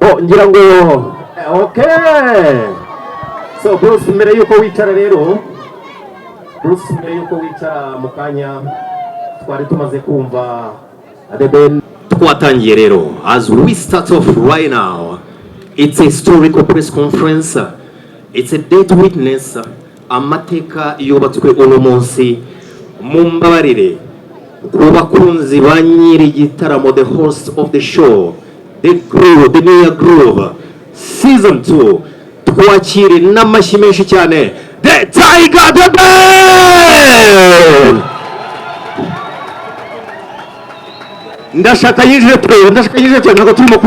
So ngira ngo okay. So Bruce mbere yuko wicara rero Bruce mbere yuko wicara mu kanya twari tumaze kumva The Ben twatangiye rero. As we start off right now, it's a historical press conference. It's a date witness. Amateka yubatswe uno munsi mumbabarire kubakunzi ba nyiri gitaramo, the host of the show, the Groove, the New Groove season 2, twakire n'amashyi menshi cyane The Tiger The Ben. Ndashaka yije pre ntabwo turimo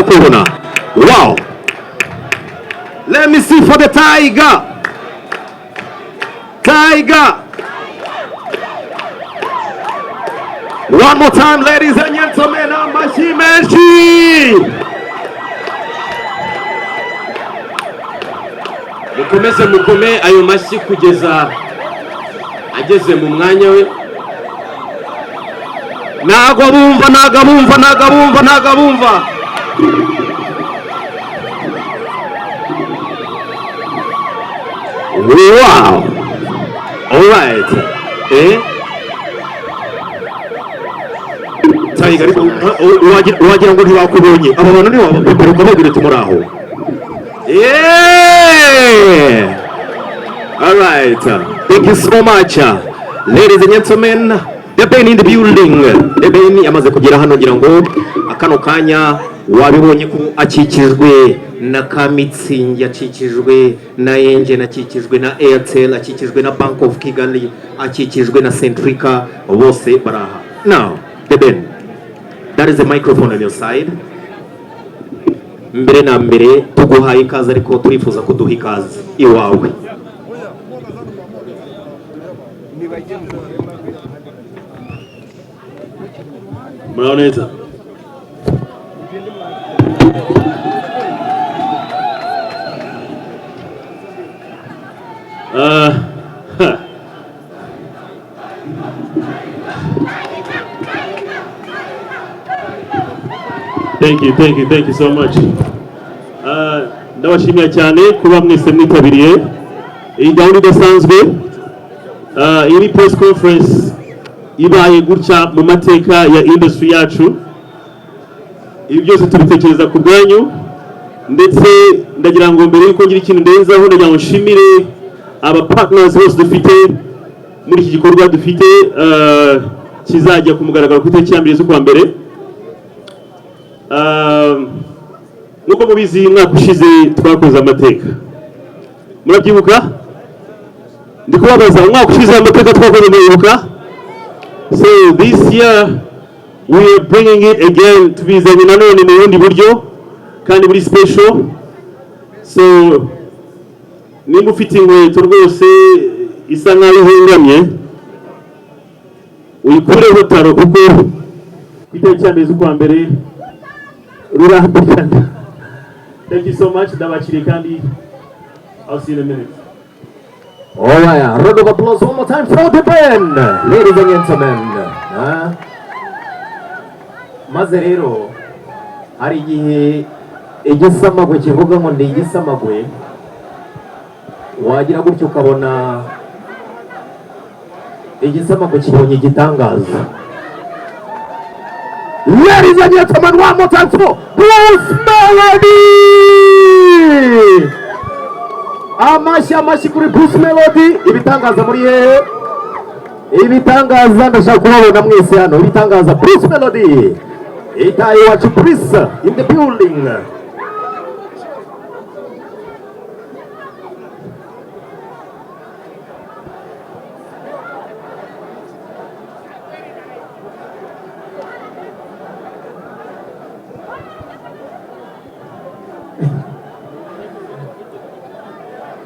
kubona. Wow, let me see for the Tiger. One more time, ladies and gentlemen, amashyi menshi. Mukome ayo mashyi kugeza ageze mu mwanya we. Nago bumva. Wow. All right. Tiger, wagira ngo ntibakubonye. Aba bantu ni baberuka bagire tumuraho. Yeah. All right. Thank you so much. Ladies and gentlemen, The Ben in the building. The Ben yamaze kugera hano ngira ngo akano kanya wabibonye ko akikijwe na Kamitsingi, akikijwe na Enje, akikijwe na Airtel, akikijwe na Bank of Kigali, akikijwe na Centrica, bose baraha. Now, The Ben, that is a microphone on your side. Mbere na mbere tuguhaye ikaze, ariko turifuza kuduha ikaze iwawe. Muraoneza. Thank you so much. Ndabashimiye cyane kuba mwese mwitabiriye iyi gahunda idasanzwe. Iyi press conference ibaye gutya mu mateka ya industry yacu. Ibi byose tubitekereza ku bwanyu, ndetse ndagira ngo mbere yuko ngira ikintu ndenzaho ndagira ngo nshimire aba partners bose dufite muri iki gikorwa dufite kizajya ku mugaragaro ku itariki ya 2 z'ukwa mbere. Nuko mubizi mwaka ushize twakoze amateka, murabyibuka? Ndikubabaza umwaka ushize amateka twakoze muribuka? So this year we are bringing it again to be nanone mu bundi buryo kandi buri special. So nimba ufite inkweto rwose isa nkaho ihengamye uyikureho taro, kuko itariki ya 2 z'ukwa mbere rurambikana. Thank you so much. Ndabakiriye kandi I'll see you in a minute. All right, a round of applause one more time for The Ben, ladies and gentlemen. Maze rero hari igihe igisamagwe kivuga ngo ndi igisamagwe, wagira gutyo ukabona igisamagwe kibonye igitangaza. Ladies and gentlemen, one more time for Bruce Melody. Amashyi kuri Bruce Melody. Ibitangaza muri hehe? Ibitangaza ndashaka kubabona mwese hano. Ibitangaza Bruce Melody. Itaye wacu Bruce in the building.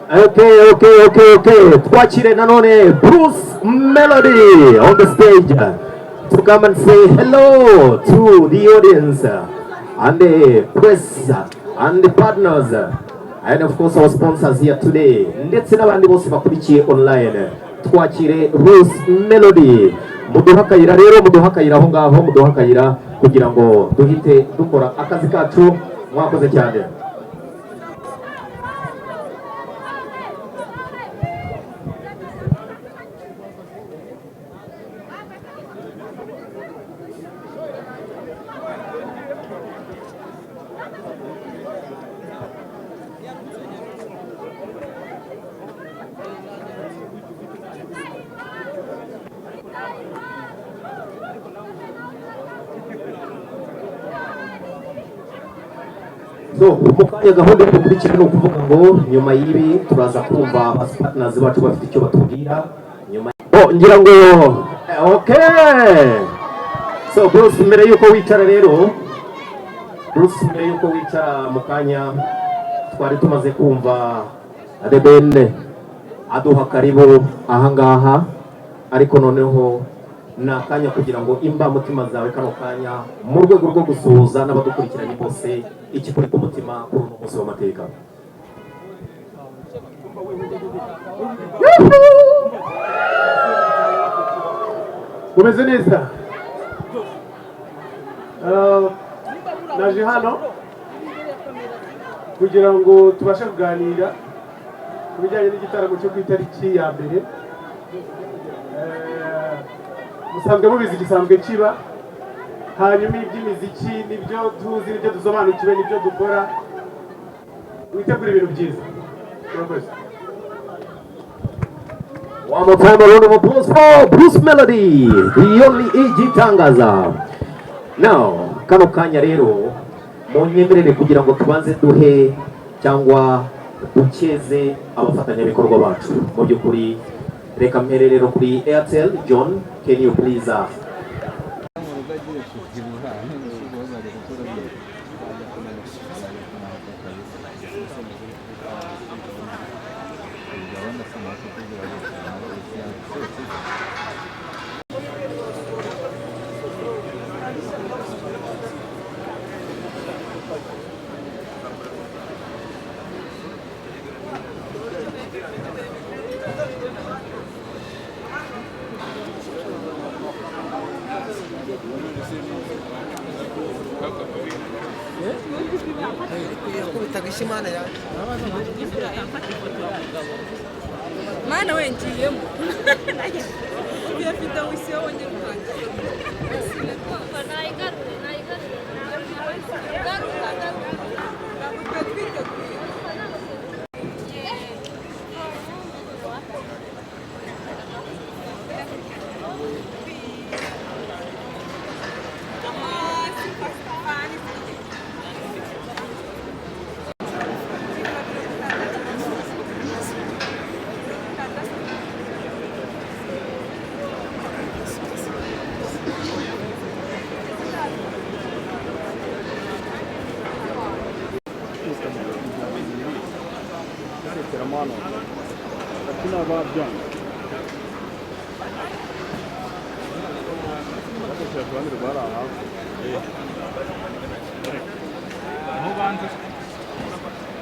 Okay. Twachire nanone Bruce Melody on the stage to come and say hello to the audience and the press and the partners and of course our sponsors here today, ndetse n'abandi bose bakurikiye online. Twakire Bruce Melody. Muduhakayira rero, muduhakayira aho ngaho, muduhakayira kugira ngo duhite dukora akazi kacu mwakoze cyane. So mukanya gahunda dukurikira no kuvuga ngo nyuma y'ibi turaza kumva partners bacu bafite icyo batubwira nyuma. Ngira ngo okay. So Bruce, mbere yuko wicara rero mukanya twari tumaze kumva Adebene aduha karibu ahangaha, ariko noneho nakanya kugira ngo imba mutima zawe kano kanya mu rwego rwo gusuhuza n'abadukurikiranye bose iki kuri ku mutima kuri uno munsi w'amateka. Umeze neza? Naje hano kugira ngo tubashe kuganira ku bijyanye n'igitaramo cyo ku itariki ya mbere. Musanzwe mubizi gisanzwe kiba, hanyuma iby'imiziki nibyo tuzi, nibyo dusobanukiwe, nibyo dukora, witegura ibintu byiza. One more time, a round of applause for Bruce Melody, the only igitangaza. Now, kano kanya rero munyemerere kugira ngo tubanze duhe cyangwa dukeze abafatanyabikorwa bacu. Mu by'ukuri reka mpere rero kuri Airtel. John, can you please Mana wengiyemo uyafite wisiyo wongera umwanya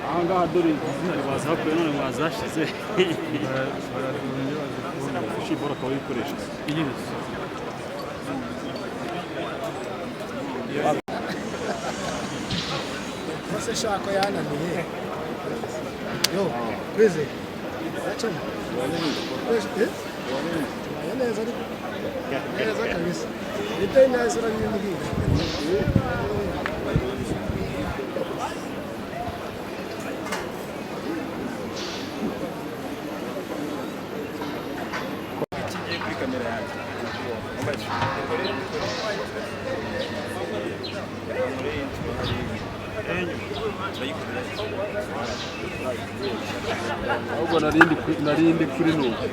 ahangaha dore izina ribaza hakuye none mwazashize ushibora akaba yikoresha Você shako yana niye yo kweze achana yaneza yaneza kabisa itaina sura nyingi ahubwo narindi kuri n'ubu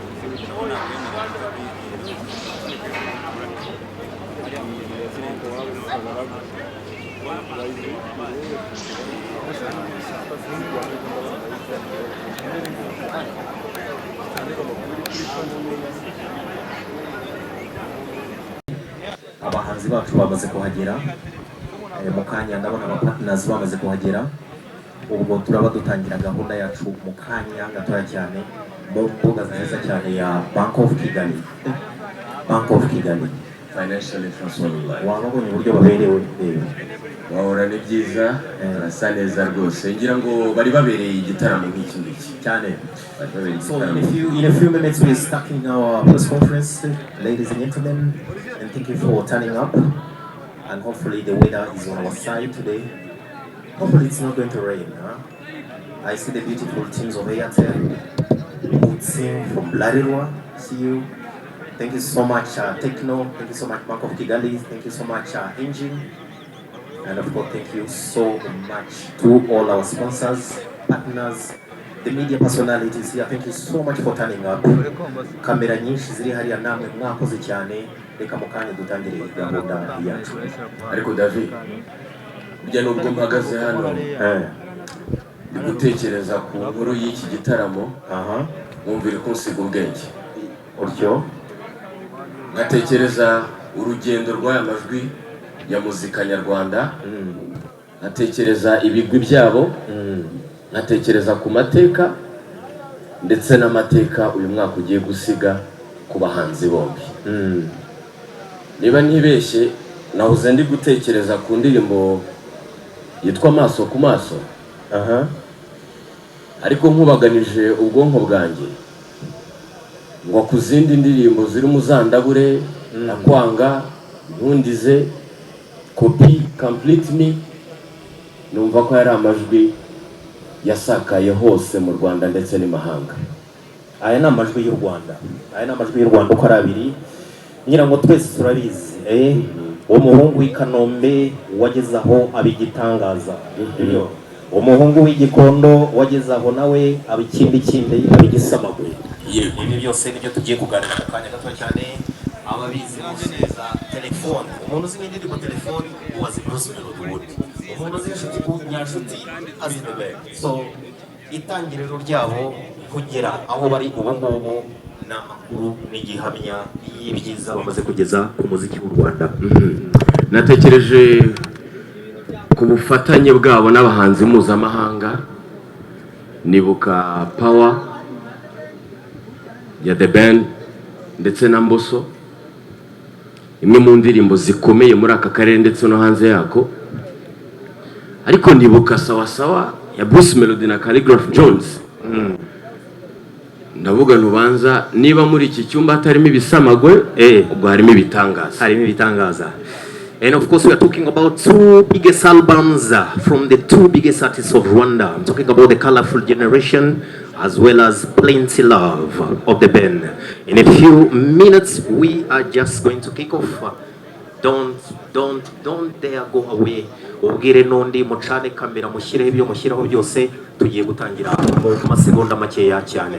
abahanzi bacu bamaze kuhagera, mu kanya ndabona aba partners bamaze kuhagera. Ubwo turaba dutangira gahunda yacu mu kanya gatoya cyane mu mbuga nziza cyane ya Bank of Kigali. financially transformed. wabonye uburyo baberewe Wahora ni byiza arasa neza rwose ngira ngo bari babereye igitaramo nk'iki ngiki cyane. So in a few minutes we're starting our press conference, ladies and gentlemen, and thank you for turning up. And hopefully the weather is on our side today. Hopefully it's not going to rain. Huh? I see the beautiful teams of Airtel, Utsim from Larirwa. See you. Thank you so much, Techno. Thank you so much, Bank of Kigali. Thank you so much, Engine. And of course, thank you so much to all our sponsors, partners, the media personalities here. Thank you so much for turning up. Kamera nyinshi ziri hariya namwe mwakoze cyane. Reka mukanya dutangire gahunda yacu. Ariko David, bijya nubwo mpagaze hano ndi gutekereza ku nkuru y'iki gitaramo, mwumvire ko nsiga ubwenge. Uryo ngatekereza urugendo rw'aya majwi ya muzika nyarwanda, ngatekereza ibigwi byabo, ngatekereza ku mateka ndetse n'amateka uyu mwaka ugiye gusiga ku bahanzi bombi. Niba ntibeshye nahoze ndi gutekereza ku ndirimbo yitwa Maso ku Maso, ariko nkubaganije ubwonko bwanjye ngo ku zindi ndirimbo ziri muzandabure nakwanga ntundize copy complete me, numva ko yari amajwi yasakaye hose mu Rwanda ndetse n'imahanga. Aya ni amajwi y'u Rwanda, aya ni amajwi y'u Rwanda uko ari abiri. Ngira ngo twese turabizi uwo muhungu w'i Kanombe wageze aho abigitangaza, umuhungu w'Igikondo wageze aho nawe abikindikinde abigisamagwe. Ibi byose nibyo tugiye kuganira mu kanya gato cyane. Ababizi neza telefone, umuntu uzi n'indirimbo telefone uwazi Bruce Melody, umuntu uzi inshuti nyanshuti azi The Ben. So itangiriro ryabo kugera aho bari ubu ngubu n'amakuru n'igihamya y'ibyiza bamaze kugeza ku muziki w'u Rwanda. Natekereje ku bufatanye bwabo n'abahanzi mpuzamahanga, nibuka Power ya The Ben ndetse na Mbosso, imwe mu ndirimbo zikomeye muri aka karere ndetse no hanze yako. Ariko nibuka Sawa Sawa ya Bruce Melody na Khaligraph Jones. Ndavuga nubanza niba muri iki cyumba hatarimo ibisamagwe ubwo harimo ibitangaza. And of course we are talking about two biggest albums from the two biggest artists of Rwanda. I'm talking about the Colorful Generation as well as Plenty Love of The Ben. In a few minutes we are just going to kick off. Don't dare go away. Ubwire nundi mucane kamera mushireho ibyo mushyiraho byose tugiye gutangira mu masegonda makeya cyane.